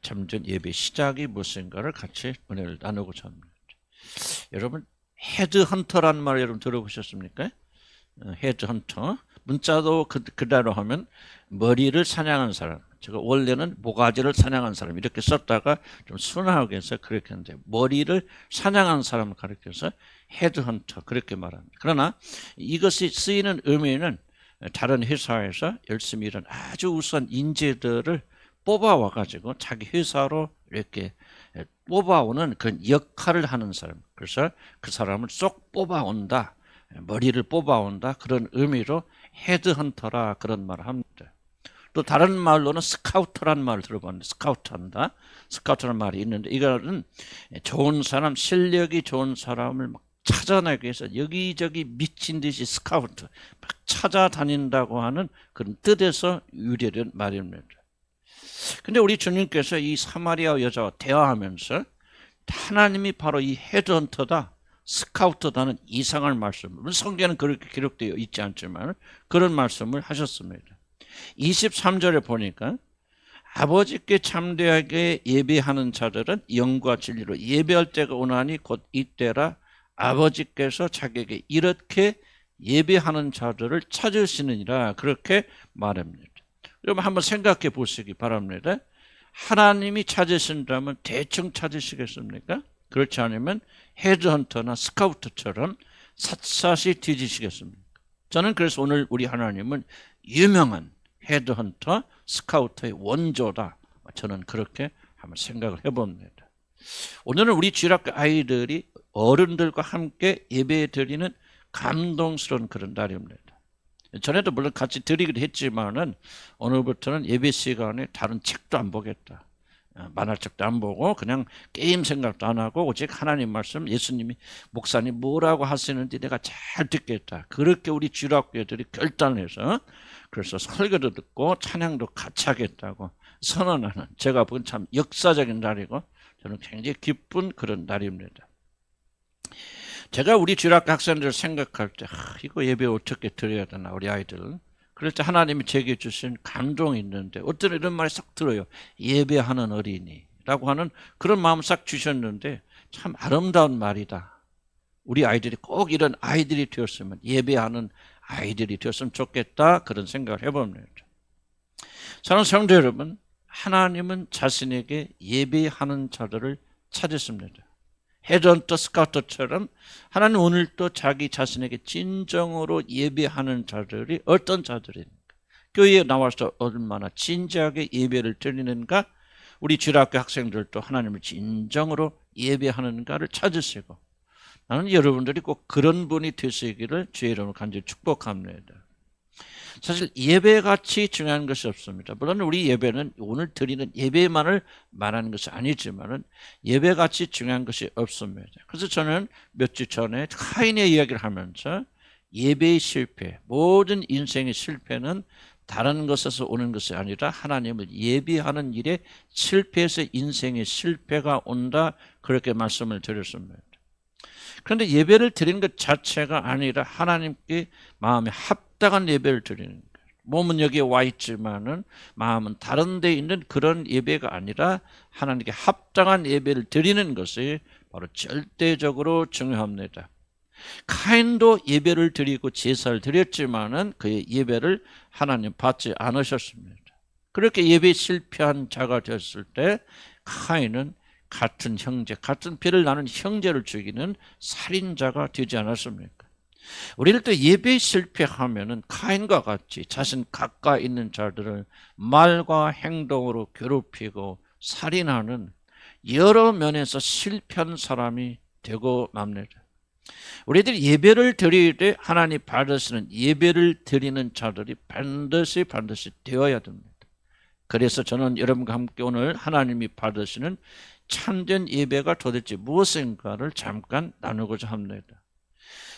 참된 예배 시작이 무엇인가를 같이 은혜를 나누고자 합니다. 여러분 헤드헌터란 말 여러분 들어보셨습니까? 헤드헌터 문자도 그대로 하면 머리를 사냥한 사람, 제가 원래는 모가지를 사냥한 사람 이렇게 썼다가 좀 순하게 해서 그렇게 했는데 머리를 사냥한 사람을 가리켜서 헤드헌터 그렇게 말합니다. 그러나 이것이 쓰이는 의미는 다른 회사에서 열심히 일한 아주 우수한 인재들을 뽑아와 가지고 자기 회사로 이렇게 뽑아오는 그런 역할을 하는 사람, 그래서 그 사람을 쏙 뽑아온다, 머리를 뽑아온다, 그런 의미로 헤드헌터라 그런 말을 합니다. 또 다른 말로는 스카우터라는 말을 들어봤는데, 스카우트한다, 스카우터라는 말이 있는데, 이거는 좋은 사람, 실력이 좋은 사람을 막 찾아내기 위해서 여기저기 미친 듯이 스카우트 막 찾아다닌다고 하는 그런 뜻에서 유래된 말입니다. 근데 우리 주님께서 이 사마리아 여자와 대화하면서 하나님이 바로 이 헤드헌터다, 스카우트다는 이상한 말씀을, 성경에는 그렇게 기록되어 있지 않지만 그런 말씀을 하셨습니다. 23절에 보니까 아버지께 참되하게 예배하는 자들은 영과 진리로 예배할 때가 오나니 곧 이때라, 아버지께서 자기에게 이렇게 예배하는 자들을 찾으시느니라, 그렇게 말합니다. 여러분 한번 생각해 보시기 바랍니다. 하나님이 찾으신다면 대충 찾으시겠습니까? 그렇지 않으면 헤드헌터나 스카우트처럼 샅샅이 뒤지시겠습니까? 저는 그래서 오늘 우리 하나님은 유명한 헤드헌터, 스카우터의 원조다, 저는 그렇게 한번 생각을 해봅니다. 오늘은 우리 주일학교 아이들이 어른들과 함께 예배 드리는 감동스러운 그런 날입니다. 전에도 물론 같이 드리기도 했지만은 오늘부터는 예배 시간에 다른 책도 안 보겠다, 만화책도 안 보고 그냥 게임 생각도 안 하고 오직 하나님 말씀, 예수님이 목사님 뭐라고 하시는지 내가 잘 듣겠다, 그렇게 우리 주일학교들이 결단해서 그래서 설교도 듣고 찬양도 같이 하겠다고 선언하는, 제가 보기엔 참 역사적인 날이고 저는 굉장히 기쁜 그런 날입니다. 제가 우리 주일학교 학생들을 생각할 때 이거 예배 어떻게 드려야 되나, 우리 아이들, 그럴 때 하나님이 제게 주신 감동이 있는데 어떤 이런 말이 싹 들어요. 예배하는 어린이라고 하는 그런 마음 싹 주셨는데 참 아름다운 말이다. 우리 아이들이 꼭 이런 아이들이 되었으면, 예배하는 아이들이 되었으면 좋겠다, 그런 생각을 해봅니다. 사랑하는 성도 여러분, 하나님은 자신에게 예배하는 자들을 찾으십니다. 헤드헌터, 스카우터처럼 하나님 오늘도 자기 자신에게 진정으로 예배하는 자들이 어떤 자들입니까? 교회에 나와서 얼마나 진지하게 예배를 드리는가, 우리 주일학교 학생들도 하나님을 진정으로 예배하는가를 찾으시고, 나는 여러분들이 꼭 그런 분이 되시기를 주의 이름으로 간절히 축복합니다. 사실 예배같이 중요한 것이 없습니다. 물론 우리 예배는 오늘 드리는 예배만을 말하는 것이 아니지만 예배같이 중요한 것이 없습니다. 그래서 저는 몇 주 전에 카인의 이야기를 하면서 예배의 실패, 모든 인생의 실패는 다른 것에서 오는 것이 아니라 하나님을 예배하는 일에 실패해서 인생의 실패가 온다, 그렇게 말씀을 드렸습니다. 그런데 예배를 드리는 것 자체가 아니라 하나님께 마음에 합당한 예배를 드리는 거예요. 몸은 여기에 와 있지만은 마음은 다른 데 있는 그런 예배가 아니라 하나님께 합당한 예배를 드리는 것이 바로 절대적으로 중요합니다. 카인도 예배를 드리고 제사를 드렸지만은 그의 예배를 하나님 받지 않으셨습니다. 그렇게 예배에 실패한 자가 되었을 때 카인은 같은 형제, 같은 피를 나눈 형제를 죽이는 살인자가 되지 않았습니까? 우리를 또 예배에 실패하면은 카인과 같이 자신 가까이 있는 자들을 말과 행동으로 괴롭히고 살인하는 여러 면에서 실패한 사람이 되고 맙니다. 우리들이 예배를 드릴 때 하나님 받으시는 예배를 드리는 자들이 반드시 되어야 됩니다. 그래서 저는 여러분과 함께 오늘 하나님이 받으시는 참된 예배가 도대체 무엇인가를 잠깐 나누고자 합니다.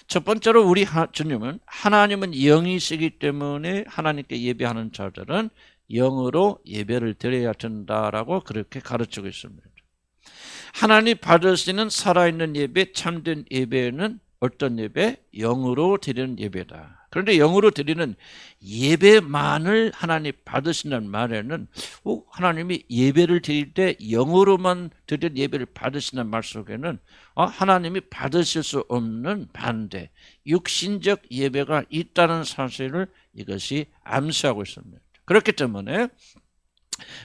첫 번째로 우리 주님은 하나님은 영이시기 때문에 하나님께 예배하는 자들은 영으로 예배를 드려야 된다라고 그렇게 가르치고 있습니다. 하나님 받으시는 살아있는 예배, 참된 예배는 어떤 예배? 영으로 드리는 예배다. 그런데 영으로 드리는 예배만을 하나님 받으신다는 말에는 하나님이 예배를 드릴 때 영으로만 드린 예배를 받으신다는 말 속에는 하나님이 받으실 수 없는 반대, 육신적 예배가 있다는 사실을 이것이 암시하고 있습니다. 그렇기 때문에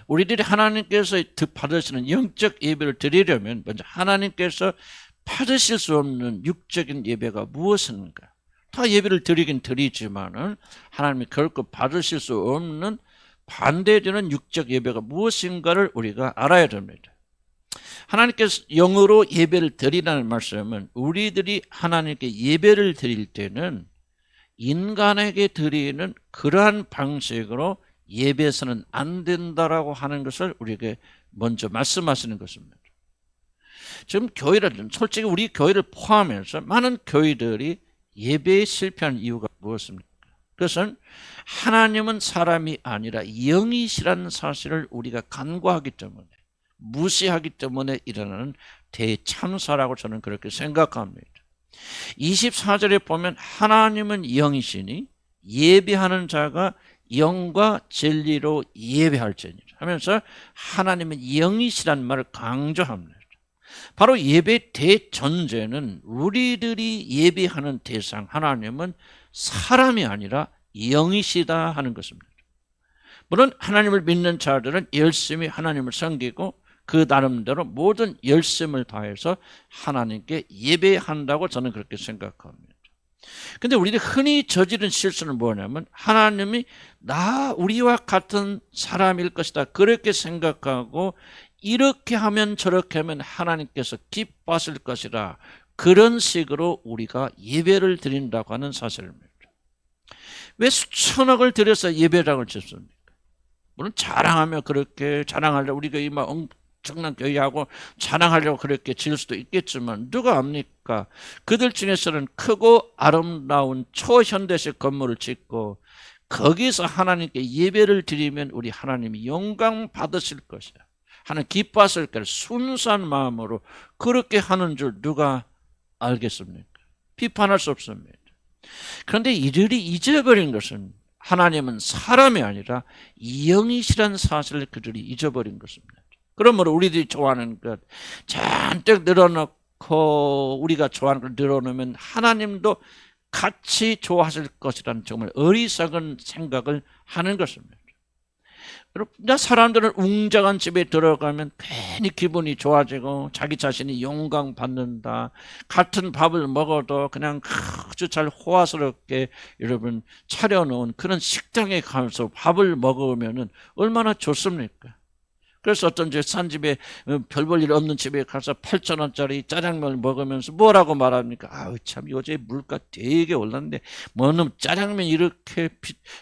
우리들이 하나님께서 받으시는 영적 예배를 드리려면 먼저 하나님께서 받으실 수 없는 육적인 예배가 무엇인가? 다 예배를 드리긴 드리지만은 하나님이 결코 받으실 수 없는 반대되는 육적 예배가 무엇인가를 우리가 알아야 됩니다. 하나님께서 영으로 예배를 드리라는 말씀은 우리들이 하나님께 예배를 드릴 때는 인간에게 드리는 그러한 방식으로 예배에서는 안 된다라고 하는 것을 우리에게 먼저 말씀하시는 것입니다. 지금 교회를, 솔직히 우리 교회를 포함해서 많은 교회들이 예배에 실패한 이유가 무엇입니까? 그것은 하나님은 사람이 아니라 영이시라는 사실을 우리가 간과하기 때문에, 무시하기 때문에 일어나는 대참사라고 저는 그렇게 생각합니다. 24절에 보면 하나님은 영이시니 예배하는 자가 영과 진리로 예배할지니라 하면서 하나님은 영이시라는 말을 강조합니다. 바로 예배 대전제는 우리들이 예배하는 대상 하나님은 사람이 아니라 영이시다 하는 것입니다. 물론 하나님을 믿는 자들은 열심히 하나님을 섬기고 그 나름대로 모든 열심을 다해서 하나님께 예배한다고 저는 그렇게 생각합니다. 근데 우리들이 흔히 저지른 실수는 뭐냐면 하나님이 우리와 같은 사람일 것이다 그렇게 생각하고 이렇게 하면 저렇게 하면 하나님께서 기뻐하실 것이라 그런 식으로 우리가 예배를 드린다고 하는 사실입니다. 왜 수천억을 들여서 예배당을 짓습니까? 물론 자랑하며 그렇게 자랑하려고 우리가 막 엄청난 교회하고 자랑하려고 그렇게 지을 수도 있겠지만 누가 압니까? 그들 중에서는 크고 아름다운 초현대식 건물을 짓고 거기서 하나님께 예배를 드리면 우리 하나님이 영광 받으실 것이야. 하나님 기뻐하실 것을 순수한 마음으로 그렇게 하는 줄 누가 알겠습니까? 비판할 수 없습니다. 그런데 이들이 잊어버린 것은 하나님은 사람이 아니라 영이시라는 사실을 그들이 잊어버린 것입니다. 그러므로 우리들이 좋아하는 것 잔뜩 늘어놓고 우리가 좋아하는 걸 늘어놓으면 하나님도 같이 좋아하실 것이라는 정말 어리석은 생각을 하는 것입니다. 여러분, 사람들은 웅장한 집에 들어가면 괜히 기분이 좋아지고 자기 자신이 영광 받는다. 같은 밥을 먹어도 그냥 아주 잘 호화스럽게 여러분 차려놓은 그런 식당에 가서 밥을 먹으면 얼마나 좋습니까? 그래서 어떤 싼 집에 별 볼 일 없는 집에 가서 8,000원짜리 짜장면을 먹으면서 뭐라고 말합니까? 아우 참 요새 물가 되게 올랐는데 뭐는 짜장면이 이렇게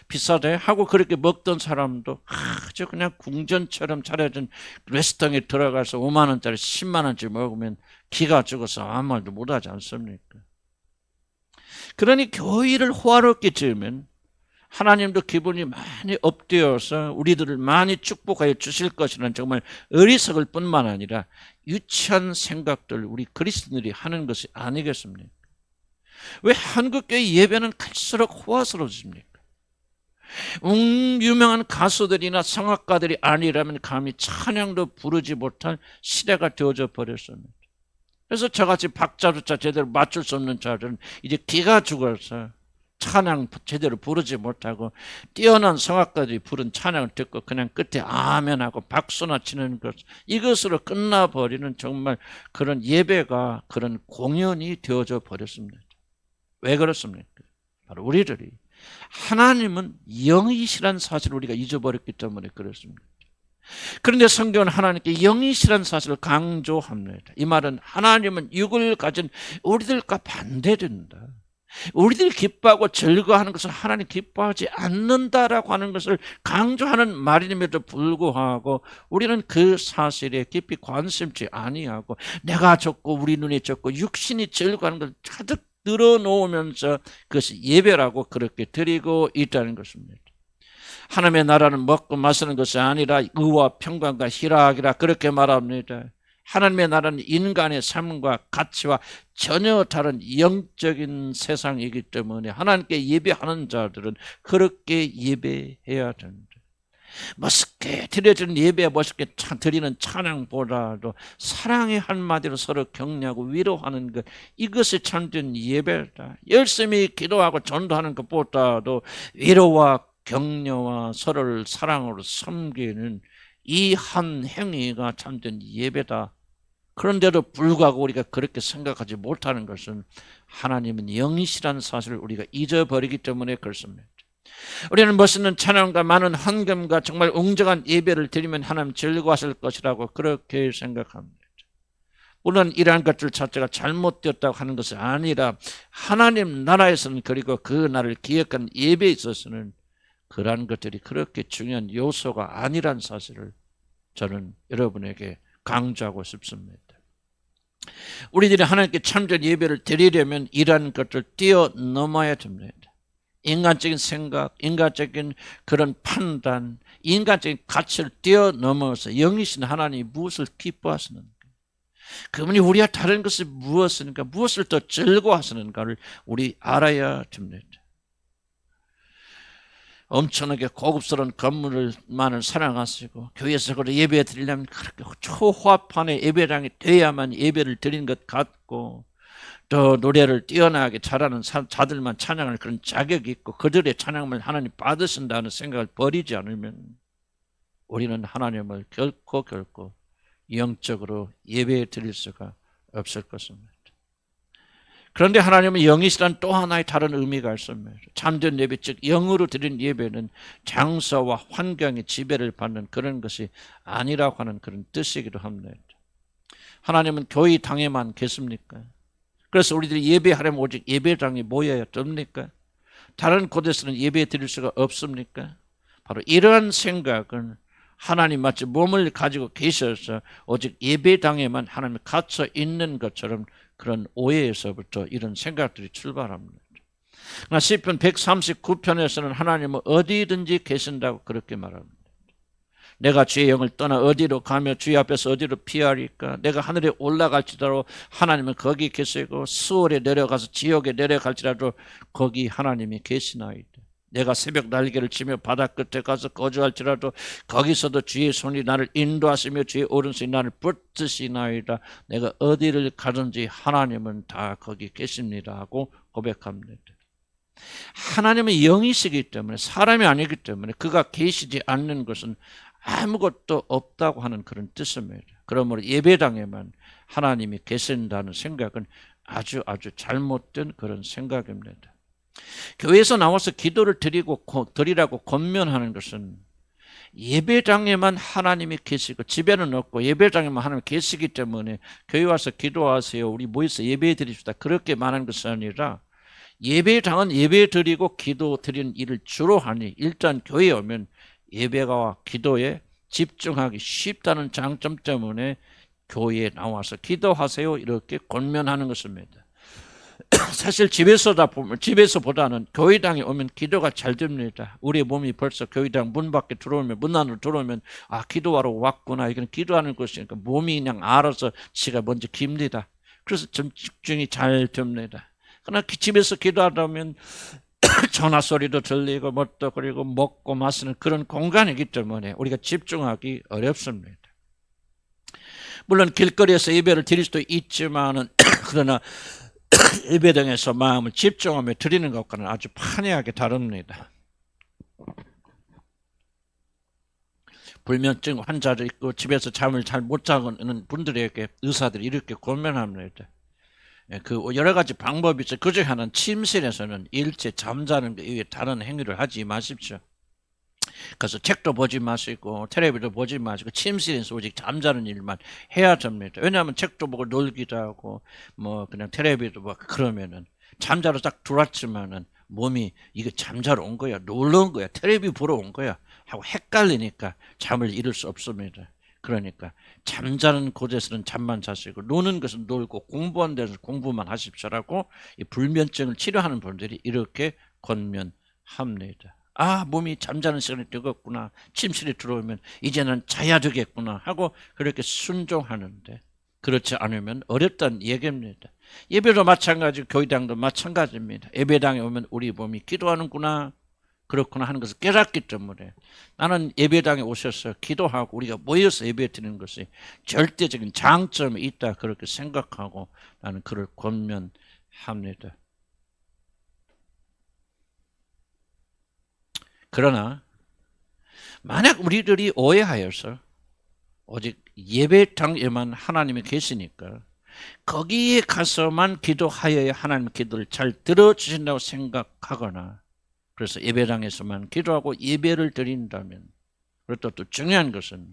비싸대 하고 그렇게 먹던 사람도 아주 그냥 궁전처럼 차려진 레스토랑에 들어가서 5만 원짜리 10만 원짜리 먹으면 기가 죽어서 아무 말도 못하지 않습니까? 그러니 교회를 호화롭게 지으면 하나님도 기분이 많이 업되어서 우리들을 많이 축복하여 주실 것이라는 정말 어리석을 뿐만 아니라 유치한 생각들 우리 그리스도인들이 하는 것이 아니겠습니까? 왜 한국교회 예배는 갈수록 호화스러워집니까? 유명한 가수들이나 성악가들이 아니라면 감히 찬양도 부르지 못할 시대가 되어져 버렸습니다. 그래서 저같이 박자조차 제대로 맞출 수 없는 자들은 이제 기가 죽어서 찬양 제대로 부르지 못하고 뛰어난 성악가들이 부른 찬양을 듣고 그냥 끝에 아멘하고 박수나 치는 것 이것으로 끝나버리는 정말 그런 예배가 그런 공연이 되어져 버렸습니다. 왜 그렇습니까? 바로 우리들이 하나님은 영이시라는 사실을 우리가 잊어버렸기 때문에 그렇습니다. 그런데 성경은 하나님께 영이시라는 사실을 강조합니다. 이 말은 하나님은 육을 가진 우리들과 반대된다. 우리들이 기뻐하고 즐거워하는 것을 하나님 기뻐하지 않는다라고 하는 것을 강조하는 말임에도 불구하고 우리는 그 사실에 깊이 관심지 아니하고 내가 적고 우리 눈이 적고 육신이 즐거워하는 것을 가득 늘어놓으면서 그것이 예배라고 그렇게 드리고 있다는 것입니다. 하나님의 나라는 먹고 마시는 것이 아니라 의와 평강과 희락이라 그렇게 말합니다. 하나님의 나라는 인간의 삶과 가치와 전혀 다른 영적인 세상이기 때문에 하나님께 예배하는 자들은 그렇게 예배해야 된다. 멋있게 드려지는 예배에 멋있게 드리는 찬양보다도 사랑의 한마디로 서로 격려하고 위로하는 것, 이것이 참된 예배다. 열심히 기도하고 전도하는 것보다도 위로와 격려와 서로를 사랑으로 섬기는 이 한 행위가 참된 예배다. 그런데도 불구하고 우리가 그렇게 생각하지 못하는 것은 하나님은 영이시라는 사실을 우리가 잊어버리기 때문에 그렇습니다. 우리는 멋있는 찬양과 많은 헌금과 정말 웅장한 예배를 드리면 하나님 즐거워하실 것이라고 그렇게 생각합니다. 물론 이러한 것들 자체가 잘못되었다고 하는 것이 아니라 하나님 나라에서는, 그리고 그 나라를 기억하는 예배에 있어서는 그러한 것들이 그렇게 중요한 요소가 아니란 사실을 저는 여러분에게 강조하고 싶습니다. 우리들이 하나님께 참된 예배를 드리려면 이러한 것들 뛰어넘어야 됩니다. 인간적인 생각, 인간적인 그런 판단, 인간적인 가치를 뛰어넘어서 영이신 하나님이 무엇을 기뻐하시는가, 그분이 우리와 다른 것이 무엇인가, 무엇을 더 즐거워하시는가를 우리 알아야 됩니다. 엄청나게 고급스러운 건물만을 사랑하시고 교회에서 그걸 예배 드리려면 그렇게 초화판의 예배당이 돼야만 예배를 드리는 것 같고, 또 노래를 뛰어나게 잘하는 자들만 찬양할 그런 자격이 있고 그들의 찬양을 하나님 받으신다는 생각을 버리지 않으면 우리는 하나님을 결코 영적으로 예배 드릴 수가 없을 것입니다. 그런데 하나님은 영이시란 또 하나의 다른 의미가 있습니다. 참된 예배, 즉 영으로 드린 예배는 장소와 환경의 지배를 받는 그런 것이 아니라고 하는 그런 뜻이기도 합니다. 하나님은 교회당에만 계십니까? 그래서 우리들이 예배하려면 오직 예배당에 모여야 됩니까? 다른 곳에서는 예배 드릴 수가 없습니까? 바로 이러한 생각은 하나님 마치 몸을 가지고 계셔서 오직 예배당에만 하나님이 갇혀 있는 것처럼 그런 오해에서부터 이런 생각들이 출발합니다. 그러나 시편 139편에서는 하나님은 어디든지 계신다고 그렇게 말합니다. 내가 주의 영을 떠나 어디로 가며 주의 앞에서 어디로 피하리까? 내가 하늘에 올라갈지라도 하나님은 거기 계시고 수월에 내려가서 지옥에 내려갈지라도 거기 하나님이 계시나이다. 내가 새벽 날개를 치며 바다 끝에 가서 거주할지라도 거기서도 주의 손이 나를 인도하시며 주의 오른손이 나를 붙드시나이다. 내가 어디를 가든지 하나님은 다 거기 계십니다 하고 고백합니다. 하나님은 영이시기 때문에, 사람이 아니기 때문에 그가 계시지 않는 것은 아무것도 없다고 하는 그런 뜻입니다. 그러므로 예배당에만 하나님이 계신다는 생각은 아주 잘못된 그런 생각입니다. 교회에서 나와서 기도를 드리라고 권면하는 것은 예배당에만 하나님이 계시고 집에는 없고 예배당에만 하나님이 계시기 때문에 교회 와서 기도하세요, 우리 모여서 예배 드립시다, 그렇게 말하는 것이 아니라 예배당은 예배 드리고 기도 드리는 일을 주로 하니 일단 교회에 오면 예배와 기도에 집중하기 쉽다는 장점 때문에 교회에 나와서 기도하세요 이렇게 권면하는 것입니다. 사실 집에서보다는 교회당에 오면 기도가 잘 됩니다. 우리 몸이 벌써 교회당 문 밖에 들어오면, 문 안으로 들어오면 기도하러 왔구나, 이건 기도하는 것이니까 몸이 그냥 알아서 지가 먼저 깁니다. 그래서 좀 집중이 잘 됩니다. 그러나 집에서 기도하다 보면 전화 소리도 들리고 뭣도, 그리고 먹고 마시는 그런 공간이기 때문에 우리가 집중하기 어렵습니다. 물론 길거리에서 예배를 드릴 수도 있지만은 그러나 예배당에서 마음을 집중하며 드리는 것과는 아주 판이하게 다릅니다. 불면증 환자도 있고 집에서 잠을 잘 못 자는 분들에게 의사들이 이렇게 권면합니다. 그 여러 가지 방법이 있어요. 그중에 하나는 침실에서는 일체 잠자는 것 이외에 다른 행위를 하지 마십시오. 그래서 책도 보지 마시고 텔레비도 보지 마시고 침실에서 오직 잠자는 일만 해야 됩니다. 왜냐하면 책도 보고 놀기도 하고 뭐 그냥 텔레비도 보고 그러면은 잠자러 딱 들어왔지만은 몸이 이거 잠자러 온 거야, 놀러 온 거야, 텔레비 보러 온 거야 하고 헷갈리니까 잠을 이룰 수 없습니다. 그러니까 잠자는 곳에서는 잠만 자시고 노는 것은 놀고 공부하는 데서 공부만 하십시오라고 이 불면증을 치료하는 분들이 이렇게 권면합니다. 몸이 잠자는 시간이 되겠구나, 침실에 들어오면 이제는 자야 되겠구나 하고 그렇게 순종하는데 그렇지 않으면 어렵다는 얘기입니다. 예배도 마찬가지고 교회당도 마찬가지입니다. 예배당에 오면 우리 몸이 기도하는구나, 그렇구나 하는 것을 깨닫기 때문에 나는 예배당에 오셔서 기도하고 우리가 모여서 예배 드리는 것이 절대적인 장점이 있다 그렇게 생각하고 나는 그를 권면합니다. 그러나 만약 우리들이 오해하여서 오직 예배당에만 하나님이 계시니까 거기에 가서만 기도하여야 하나님 기도를 잘 들어주신다고 생각하거나 그래서 예배당에서만 기도하고 예배를 드린다면, 그리고 또 중요한 것은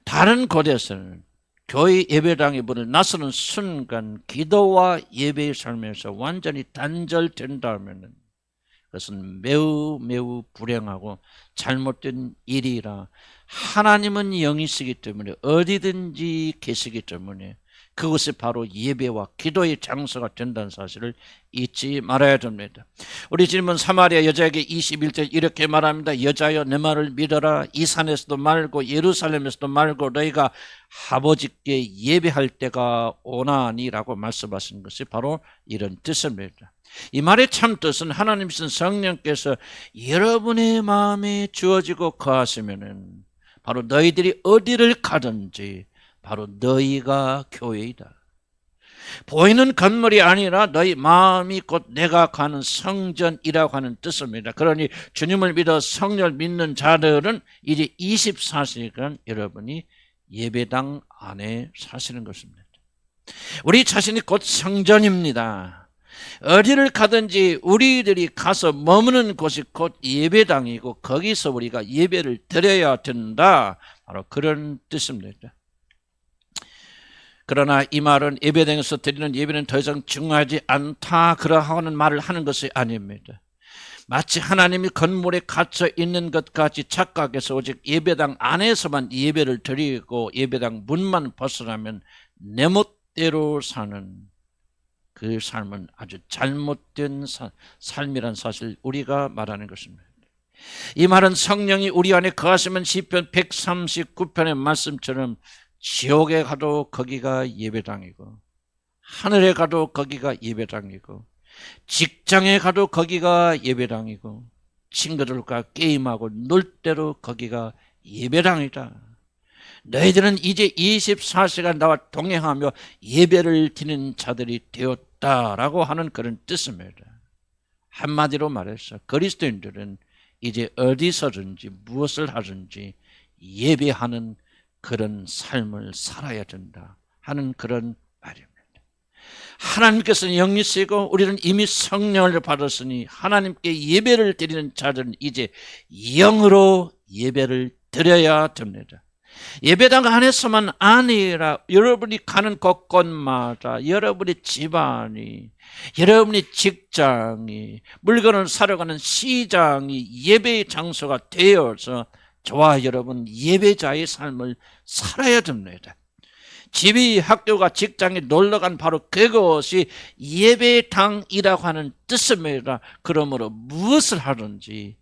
다른 곳에서는 교회 예배당에 문을 나서는 순간 기도와 예배의 삶에서 완전히 단절된다면 그것은 매우 매우 불행하고 잘못된 일이라 하나님은 영이시기 때문에 어디든지 계시기 때문에 그것이 바로 예배와 기도의 장소가 된다는 사실을 잊지 말아야 됩니다. 우리 주님은 사마리아 여자에게 21절 이렇게 말합니다. 여자여 내 말을 믿어라. 이 산에서도 말고 예루살렘에서도 말고 너희가 아버지께 예배할 때가 오나니라고 말씀하신 것이 바로 이런 뜻입니다. 이 말의 참 뜻은 하나님이신 성령께서 여러분의 마음에 주어지고 거하시면은 바로 너희들이 어디를 가든지 바로 너희가 교회이다. 보이는 건물이 아니라 너희 마음이 곧 내가 가는 성전이라고 하는 뜻입니다. 그러니 주님을 믿어 성령을 믿는 자들은 이제 24시간 여러분이 예배당 안에 사시는 것입니다. 우리 자신이 곧 성전입니다. 어디를 가든지 우리들이 가서 머무는 곳이 곧 예배당이고 거기서 우리가 예배를 드려야 된다. 바로 그런 뜻입니다. 그러나 이 말은 예배당에서 드리는 예배는 더 이상 중요하지 않다 그러하는 말을 하는 것이 아닙니다. 마치 하나님이 건물에 갇혀 있는 것 같이 착각해서 오직 예배당 안에서만 예배를 드리고 예배당 문만 벗어나면 내 멋대로 사는 그 삶은 아주 잘못된 삶이란 사실 우리가 말하는 것입니다. 이 말은 성령이 우리 안에 거하시면 시편 139편의 말씀처럼 지옥에 가도 거기가 예배당이고 하늘에 가도 거기가 예배당이고 직장에 가도 거기가 예배당이고 친구들과 게임하고 놀 때로 거기가 예배당이다. 너희들은 이제 24시간 나와 동행하며 예배를 드리는 자들이 되었다라고 하는 그런 뜻입니다. 한마디로 말해서 그리스도인들은 이제 어디서든지 무엇을 하든지 예배하는 그런 삶을 살아야 된다 하는 그런 말입니다. 하나님께서는 영이시고 우리는 이미 성령을 받았으니 하나님께 예배를 드리는 자들은 이제 영으로 예배를 드려야 됩니다. 예배당 안에서만 아니라 여러분이 가는 곳곳마다 여러분의 집안이, 여러분의 직장이, 물건을 사러 가는 시장이 예배의 장소가 되어서 저와 여러분 예배자의 삶을 살아야 됩니다. 집이, 학교가, 직장에 놀러간 바로 그것이 예배당이라고 하는 뜻입니다. 그러므로 무엇을 하든지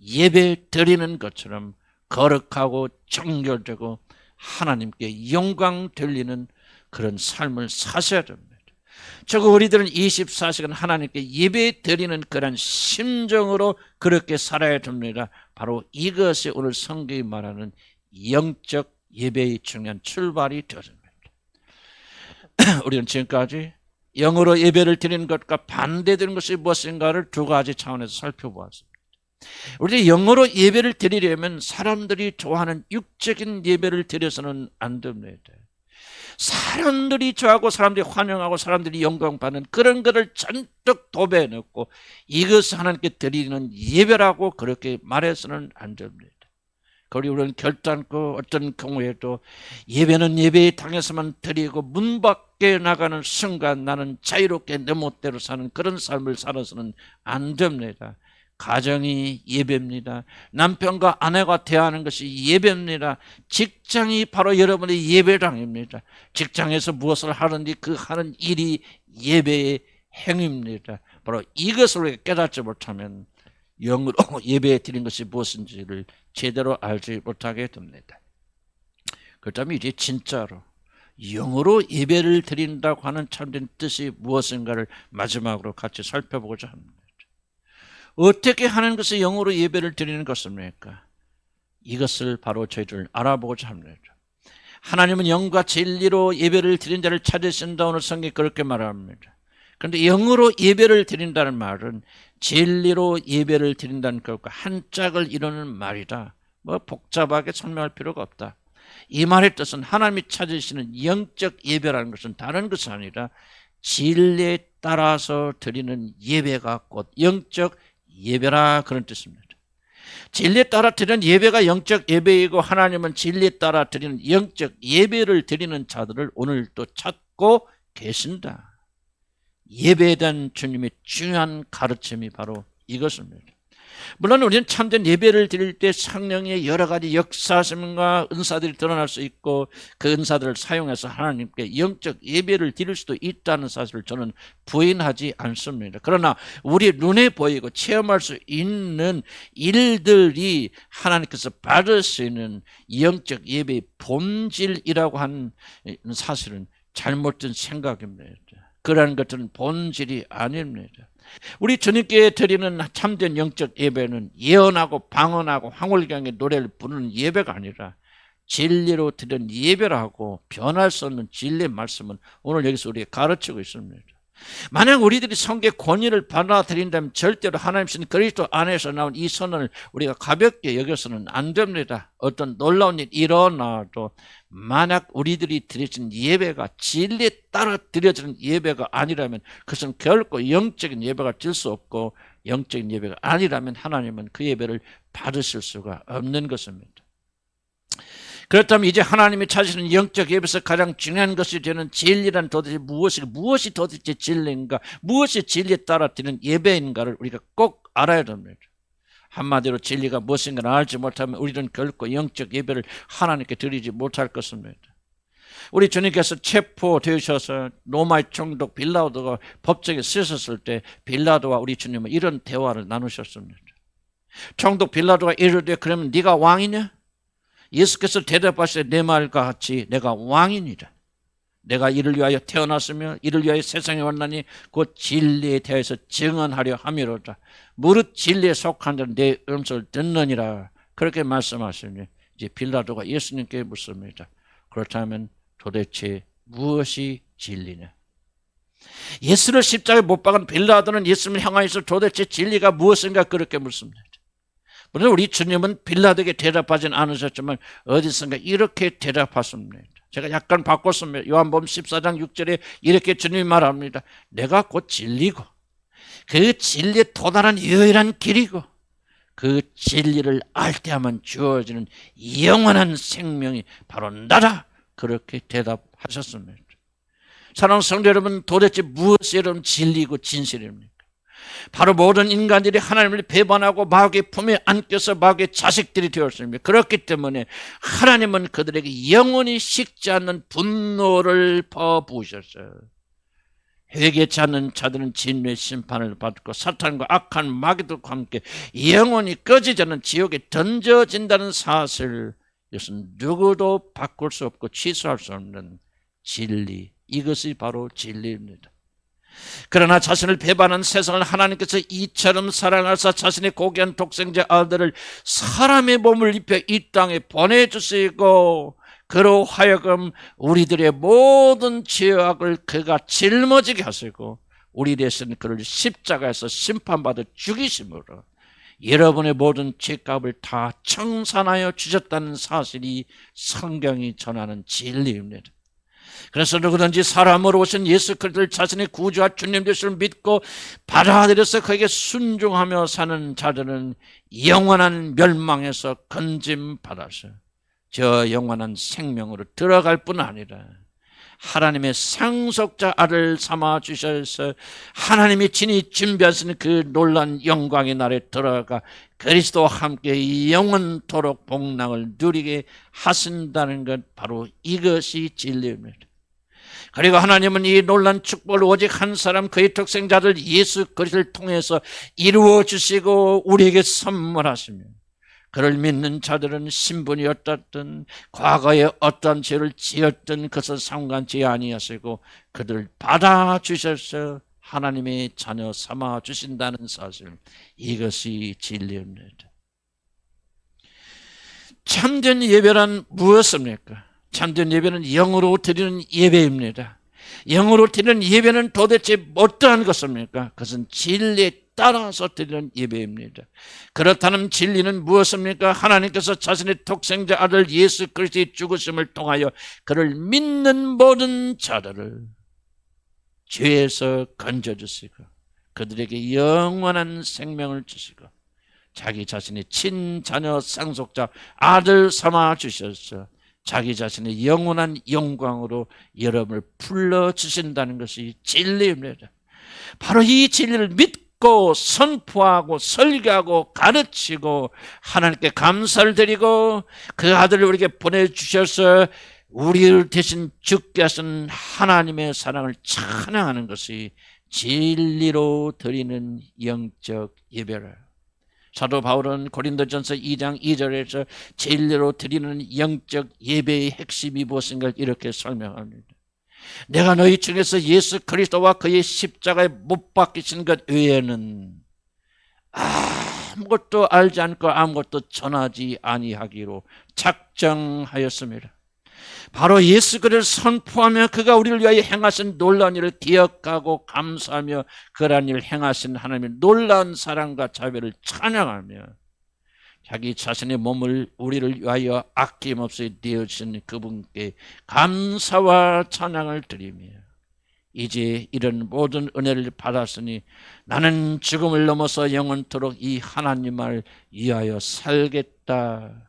예배 드리는 것처럼 거룩하고 정결되고 하나님께 영광 돌리는 그런 삶을 사셔야 됩니다. 저거 우리들은 24시간 하나님께 예배 드리는 그런 심정으로 그렇게 살아야 됩니다. 바로 이것이 오늘 성경이 말하는 영적 예배의 중요한 출발이 되어집니다. 우리는 지금까지 영으로 예배를 드리는 것과 반대되는 것이 무엇인가를 두 가지 차원에서 살펴보았습니다. 우리 영어로 예배를 드리려면 사람들이 좋아하는 육적인 예배를 드려서는 안 됩니다. 사람들이 좋아하고 사람들이 환영하고 사람들이 영광받는 그런 것을 잔뜩 도배해놓고 이것을 하나님께 드리는 예배라고 그렇게 말해서는 안 됩니다. 그리고 우리는 결단코 어떤 경우에도 예배는 예배의 당에서만 드리고 문 밖에 나가는 순간 나는 자유롭게 내 멋대로 사는 그런 삶을 살아서는 안 됩니다. 가정이 예배입니다. 남편과 아내가 대하는 것이 예배입니다. 직장이 바로 여러분의 예배당입니다. 직장에서 무엇을 하는지 그 하는 일이 예배의 행위입니다. 바로 이것을 깨닫지 못하면 영으로 예배 드린 것이 무엇인지를 제대로 알지 못하게 됩니다. 그렇다면 이제 진짜로 영으로 예배를 드린다고 하는 참된 뜻이 무엇인가를 마지막으로 같이 살펴보고자 합니다. 어떻게 하는 것이 영으로 예배를 드리는 것입니까? 이것을 바로 저희들 알아보고자 합니다. 하나님은 영과 진리로 예배를 드린 자를 찾으신다. 오늘 성경이 그렇게 말합니다. 그런데 영으로 예배를 드린다는 말은 진리로 예배를 드린다는 것과 한 짝을 이루는 말이다. 뭐 복잡하게 설명할 필요가 없다. 이 말의 뜻은 하나님이 찾으시는 영적 예배라는 것은 다른 것이 아니라 진리에 따라서 드리는 예배가 곧 영적 예배라, 그런 뜻입니다. 진리에 따라 드리는 예배가 영적 예배이고 하나님은 진리에 따라 드리는 영적 예배를 드리는 자들을 오늘 또 찾고 계신다. 예배에 대한 주님의 중요한 가르침이 바로 이것입니다. 물론 우리는 참된 예배를 드릴 때 성령의 여러 가지 역사심과 은사들이 드러날 수 있고 그 은사들을 사용해서 하나님께 영적 예배를 드릴 수도 있다는 사실을 저는 부인하지 않습니다. 그러나 우리 눈에 보이고 체험할 수 있는 일들이 하나님께서 받으시는 영적 예배의 본질이라고 하는 사실은 잘못된 생각입니다. 그러한 것들은 본질이 아닙니다. 우리 주님께 드리는 참된 영적 예배는 예언하고 방언하고 황홀경의 노래를 부르는 예배가 아니라 진리로 드리는 예배라고 변할 수 없는 진리의 말씀은 오늘 여기서 우리에게 가르치고 있습니다. 만약 우리들이 성경의 권위를 받아들인다면 절대로 하나님신 그리스도 안에서 나온 이 선언을 우리가 가볍게 여겨서는 안 됩니다. 어떤 놀라운 일이 일어나도 만약 우리들이 드려진 예배가 진리에 따라 드려지는 예배가 아니라면 그것은 결코 영적인 예배가 될 수 없고 영적인 예배가 아니라면 하나님은 그 예배를 받으실 수가 없는 것입니다. 그렇다면 이제 하나님이 찾으시는 영적 예배에서 가장 중요한 것이 되는 진리란 도대체 무엇이 도대체 진리인가, 무엇이 진리에 따라 드리는 예배인가를 우리가 꼭 알아야 됩니다. 한마디로 진리가 무엇인가를 알지 못하면 우리는 결코 영적 예배를 하나님께 드리지 못할 것입니다. 우리 주님께서 체포되셔서 로마의 총독 빌라도가 법정에 쓰셨을 때 빌라도와 우리 주님은 이런 대화를 나누셨습니다. 총독 빌라도가 이르되 그러면 네가 왕이냐? 예수께서 대답하시되 내 말과 같이 내가 왕이니라. 내가 이를 위하여 태어났으며 이를 위하여 세상에 왔나니 곧 진리에 대해서 증언하려 함이로다. 무릇 진리에 속한 자는 내 음성을 듣느니라. 그렇게 말씀하시니 이제 빌라도가 예수님께 묻습니다. 그렇다면 도대체 무엇이 진리냐? 예수를 십자가에 못 박은 빌라도는 예수님을 향하여서 도대체 진리가 무엇인가 그렇게 묻습니다. 물론 우리 주님은 빌라도에게 대답하지는 않으셨지만 어디선가 이렇게 대답하십니다. 제가 약간 바꿨습니다. 요한복음 14장 6절에 이렇게 주님이 말합니다. 내가 곧 진리고 그 진리에 도달한 유일한 길이고 그 진리를 알 때야만 주어지는 영원한 생명이 바로 나다. 그렇게 대답하셨습니다. 사랑하는 성도 여러분, 도대체 무엇이 여러분 진리고 진실입니까? 바로 모든 인간들이 하나님을 배반하고 마귀의 품에 안겨서 마귀의 자식들이 되었습니다. 그렇기 때문에 하나님은 그들에게 영원히 식지 않는 분노를 퍼부으셨어요. 회개치 않는 자들은 진노의 심판을 받고 사탄과 악한 마귀들과 함께 영원히 꺼지지 않는 지옥에 던져진다는 사실, 이것은 누구도 바꿀 수 없고 취소할 수 없는 진리, 이것이 바로 진리입니다. 그러나 자신을 배반한 세상을 하나님께서 이처럼 사랑하사 자신의 고귀한 독생자 아들을 사람의 몸을 입혀 이 땅에 보내주시고 그로 하여금 우리들의 모든 죄악을 그가 짊어지게 하시고 우리 대신 그를 십자가에서 심판받아 죽이심으로 여러분의 모든 죄값을 다 청산하여 주셨다는 사실이 성경이 전하는 진리입니다. 그래서 누구든지 사람으로 오신 예수 그리스도를 자신의 구주와 주님 되심을 믿고 받아들여서 그에게 순종하며 사는 자들은 영원한 멸망에서 건짐받아서 저 영원한 생명으로 들어갈 뿐 아니라 하나님의 상속자 아들 삼아 주셔서 하나님이 친히 준비하신 그 놀라운 영광의 날에 들어가 그리스도와 함께 영원토록 복락을 누리게 하신다는 것, 바로 이것이 진리입니다. 그리고 하나님은 이 놀라운 축복을 오직 한 사람 그의 독생자들 예수 그리스도를 통해서 이루어 주시고 우리에게 선물하시며 그를 믿는 자들은 신분이 어떻든 과거에 어떤 죄를 지었든 그것을 상관지 아니하시고 그들을 받아주셔서 하나님의 자녀 삼아 주신다는 사실, 이것이 진리입니다. 참된 예배란 무엇입니까? 참된 예배는 영으로 드리는 예배입니다. 영으로 드리는 예배는 도대체 어떠한 것입니까? 그것은 진리에 따라서 드리는 예배입니다. 그렇다면 진리는 무엇입니까? 하나님께서 자신의 독생자 아들 예수 그리스도의 죽으심을 통하여 그를 믿는 모든 자들을 죄에서 건져주시고 그들에게 영원한 생명을 주시고 자기 자신의 친자녀 상속자 아들 삼아 주셔서 자기 자신의 영원한 영광으로 여러분을 불러주신다는 것이 진리입니다. 바로 이 진리를 믿고 선포하고 설교하고 가르치고 하나님께 감사를 드리고 그 아들을 우리에게 보내주셔서 우리를 대신 죽게 하신 하나님의 사랑을 찬양하는 것이 진리로 드리는 영적 예배라. 사도 바울은 고린도전서 2장 2절에서 진리로 드리는 영적 예배의 핵심이 무엇인가 이렇게 설명합니다. 내가 너희 중에서 예수 그리스도와 그의 십자가에 못 박히신 것 외에는 아무것도 알지 않고 아무것도 전하지 아니하기로 작정하였습니다. 바로 예수 그리스도를 선포하며 그가 우리를 위하여 행하신 놀라운 일을 기억하고 감사하며 그러한 일을 행하신 하나님의 놀라운 사랑과 자비를 찬양하며 자기 자신의 몸을 우리를 위하여 아낌없이 내어주신 그분께 감사와 찬양을 드리며 이제 이런 모든 은혜를 받았으니 나는 죽음을 넘어서 영원토록 이 하나님을 위하여 살겠다.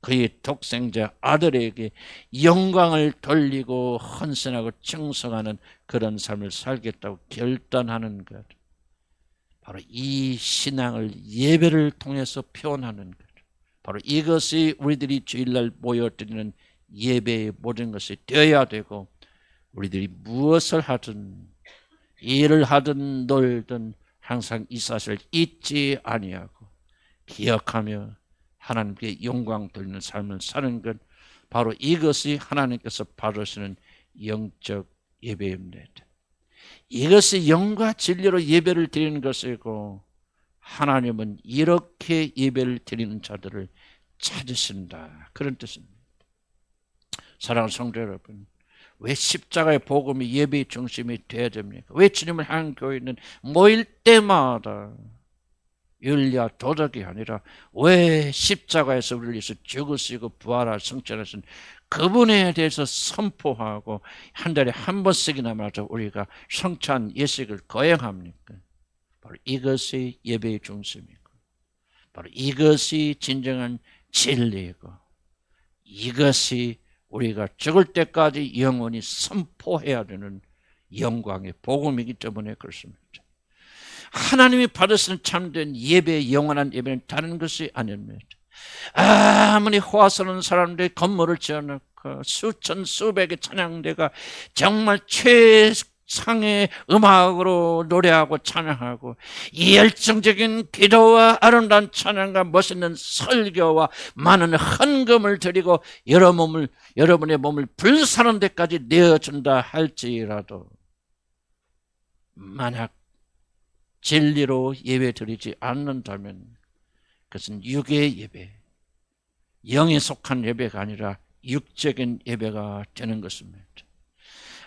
그의 독생자 아들에게 영광을 돌리고 헌신하고 충성하는 그런 삶을 살겠다고 결단하는 것. 바로 이 신앙을 예배를 통해서 표현하는 것. 바로 이것이 우리들이 주일날 모여드리는 예배의 모든 것이 되어야 되고 우리들이 무엇을 하든 일을 하든 놀든 항상 이 사실을 잊지 아니하고 기억하며 하나님께 영광 돌리는 삶을 사는 것, 바로 이것이 하나님께서 받으시는 영적 예배입니다. 이것이 영과 진리로 예배를 드리는 것이고 하나님은 이렇게 예배를 드리는 자들을 찾으신다, 그런 뜻입니다. 사랑하는 성도 여러분, 왜 십자가의 복음이 예배의 중심이 되어야 됩니까? 왜 주님을 향한 교회는 모일 때마다 윤리와 도덕이 아니라 왜 십자가에서 우리를 위해서 죽으시고 부활하 성천하신 그분에 대해서 선포하고 한 달에 한 번씩이나마도 우리가 성찬 예식을 거행합니까? 바로 이것이 예배의 중심이고 바로 이것이 진정한 진리이고 이것이 우리가 죽을 때까지 영원히 선포해야 되는 영광의 복음이기 때문에 그렇습니다. 하나님이 받으시는 참된 예배, 영원한 예배는 다른 것이 아닙니다. 아무리 호화스러운 사람들이 건물을 지어놓고 수천 수백의 찬양대가 정말 최상의 음악으로 노래하고 찬양하고 열정적인 기도와 아름다운 찬양과 멋있는 설교와 많은 헌금을 드리고 여러분의 몸을 불사는 데까지 내어준다 할지라도 만약 진리로 예배 드리지 않는다면 그것은 육의 예배, 영에 속한 예배가 아니라 육적인 예배가 되는 것입니다.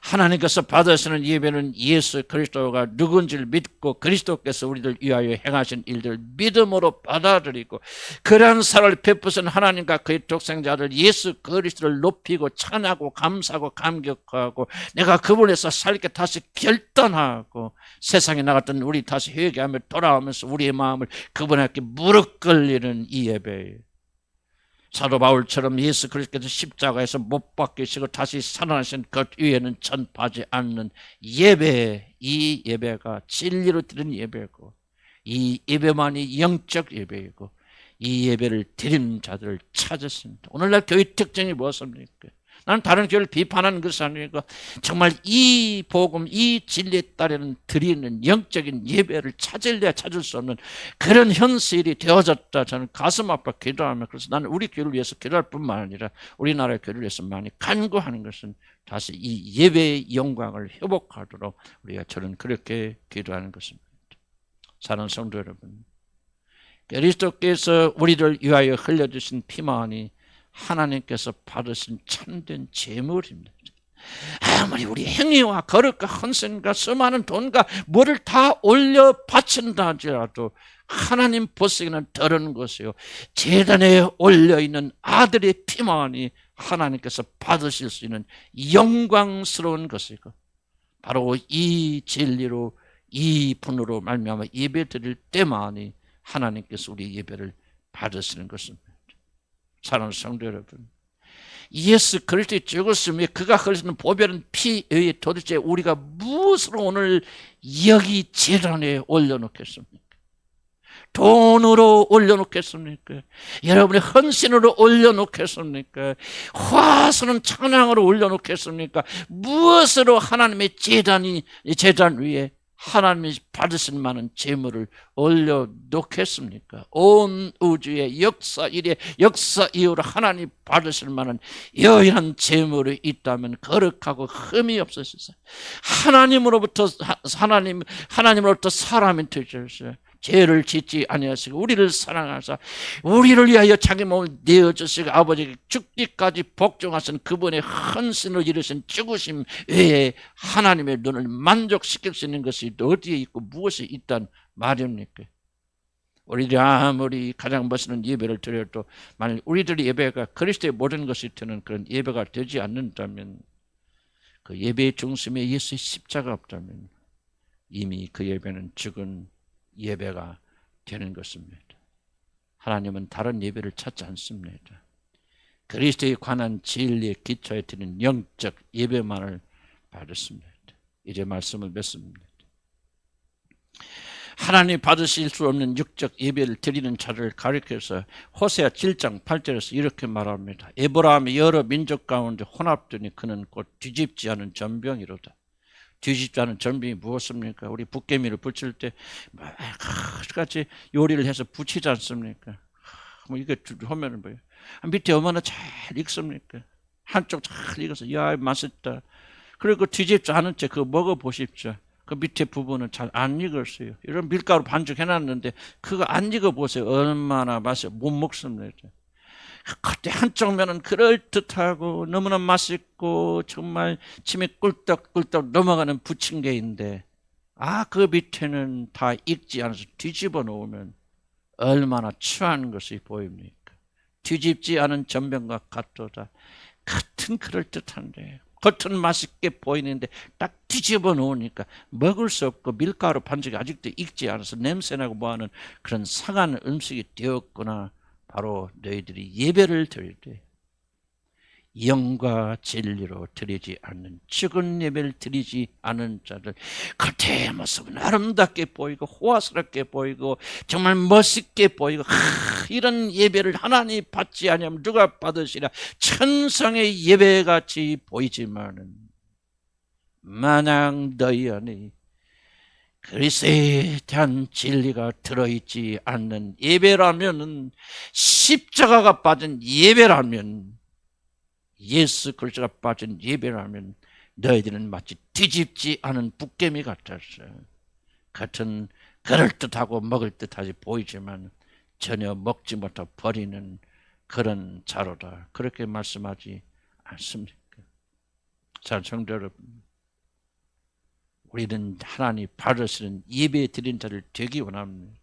하나님께서 받으시는 예배는 예수 그리스도가 누군지를 믿고 그리스도께서 우리를 위하여 행하신 일들을 믿음으로 받아들이고 그러한 사랑을 베푸신 하나님과 그의 독생자 아들 예수 그리스도를 높이고 찬하고 감사하고 감격하고 내가 그분에서 살게 다시 결단하고 세상에 나갔던 우리 다시 회개하며 돌아오면서 우리의 마음을 그분에게 무릎 꿇리는 이 예배예요. 사도 바울처럼 예수 그리스도께서 십자가에서 못 박히시고 다시 살아나신 것 위에는 전파하지 않는 예배, 이 예배가 진리로 드리는 예배고 이 예배만이 영적 예배이고 이 예배를 드리는 자들을 찾았습니다. 오늘날 교회 특징이 무엇입니까? 나는 다른 교회를 비판하는 것이 아니고 정말 이 복음, 이 진리에 따르는 드리는 영적인 예배를 찾을래야 찾을 수 없는 그런 현실이 되어졌다. 저는 가슴 아파 기도하며, 그래서 나는 우리 교회를 위해서 기도할 뿐만 아니라 우리나라의 교회를 위해서 많이 간구하는 것은 다시 이 예배의 영광을 회복하도록 우리가 저는 그렇게 기도하는 것입니다. 사랑하는 성도 여러분, 그리스도께서 우리를 위하여 흘려주신 피만이 하나님께서 받으신 참된 제물입니다. 아무리 우리 행위와 거룩과 헌신과 수많은 돈과 뭐를 다 올려 바친다 할지라도 하나님 보시기는 더러운 것이요, 제단에 올려있는 아들의 피만이 하나님께서 받으실 수 있는 영광스러운 것이고, 바로 이 진리로 이 분으로 말미암아 예배 드릴 때만이 하나님께서 우리 예배를 받으시는 것입니다. 사랑하는 성도 여러분, 예수 그리스도의 죽으심에 그가 흘리는 보배는 피 외에 도대체 우리가 무엇으로 오늘 여기 제단에 올려놓겠습니까? 돈으로 올려놓겠습니까? 여러분의 헌신으로 올려놓겠습니까? 화수는 찬양으로 올려놓겠습니까? 무엇으로 하나님의 제단 위에 하나님이 받으신 많은 재물을 올려놓겠습니까? 온 우주의 역사 이래 역사 이후로 하나님 받으실 만한 여인한 재물이 있다면 거룩하고 흠이 없으셔서 하나님으로부터 사람이 되셔서 죄를 짓지 아니하시고 우리를 사랑하사 우리를 위하여 자기 몸을 내어주시고 아버지께 죽기까지 복종하신 그분의 헌신을 이루신 죽으심 외에 하나님의 눈을 만족시킬 수 있는 것이 어디에 있고 무엇이 있단 말입니까? 우리들이 아무리 가장 멋있는 예배를 드려도 만약 우리들의 예배가 그리스도의 모든 것이 되는 그런 예배가 되지 않는다면, 그 예배의 중심에 예수의 십자가 없다면 이미 그 예배는 죽은 예배가 되는 것입니다. 하나님은 다른 예배를 찾지 않습니다. 그리스도에 관한 진리의 기초에 드는 영적 예배만을 받았습니다. 이제 말씀을 맺습니다. 하나님 받으실 수 없는 육적 예배를 드리는 자를 가리켜서 호세아 7장 8절에서 이렇게 말합니다. 에브라함이 여러 민족 가운데 혼합되니 그는 곧 뒤집지 않은 전병이로다. 뒤집지 않은 전병이 무엇입니까? 우리 붓개미를 붙일 때 같이 요리를 해서 붙이지 않습니까? 뭐 이게 보면은 뭐예요? 밑에 얼마나 잘 익습니까? 한쪽 잘 익어서 야 맛있다. 그리고 뒤집지 않은 채 그거 먹어 보십시오. 그 밑에 부분은 잘 안 익었어요. 이런 밀가루 반죽 해놨는데 그거 안 익어 보세요. 얼마나 맛이 못 먹습니다. 그때 한쪽 면은 그럴듯하고 너무나 맛있고 정말 침이 꿀떡꿀떡 넘어가는 부침개인데, 그 밑에는 다 익지 않아서 뒤집어 놓으면 얼마나 추한 것이 보입니까? 뒤집지 않은 전병과 같도다. 같은 그럴듯한데 겉은 맛있게 보이는데 딱 뒤집어 놓으니까 먹을 수 없고 밀가루 반죽이 아직도 익지 않아서 냄새나고 뭐하는 그런 상한 음식이 되었구나. 바로 너희들이 예배를 드릴 때 영과 진리로 드리지 않는 죽은 예배를 드리지 않은 자들, 겉의 모습은 아름답게 보이고 호화스럽게 보이고 정말 멋있게 보이고 이런 예배를 하나님 받지 아니하면 누가 받으시라 천성의 예배같이 보이지만은 만약 너희 안에 그리스도에 대한 진리가 들어있지 않는 예배라면은, 십자가가 빠진 예배라면, 예수 그리스도가 빠진 예배라면 너희들은 마치 뒤집지 않은 붓개미 같았어. 같은 그럴듯하고 먹을 듯하지 보이지만 전혀 먹지 못하고 버리는 그런 자로다. 그렇게 말씀하지 않습니까? 자, 성도 여러분, 우리는 하나님 받으시는 예배 드린 자를 되기 원합니다.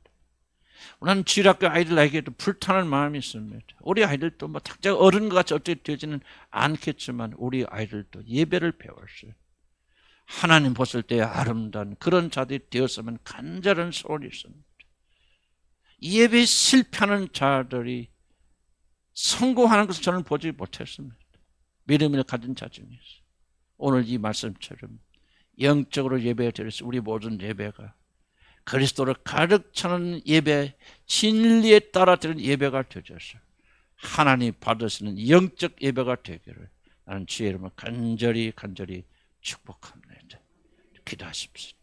나는 주일학교 아이들에게도 불타는 마음이 있습니다. 우리 아이들도 뭐 탁자 어른같이 어떻게 되지는 않겠지만 우리 아이들도 예배를 배웠어요. 하나님 보실 때 아름다운 그런 자들이 되었으면 간절한 소원이 있습니다. 예배 실패하는 자들이 성공하는 것을 저는 보지 못했습니다. 믿음을 가진 자 중에서 오늘 이 말씀처럼 영적으로 예배 드려서 우리 모든 예배가 그리스도를 가득 차는 예배, 진리에 따라 드리는 예배가 되어서 하나님 받으시는 영적 예배가 되기를 주의 이름을 간절히 축복합니다. 기도하십시오.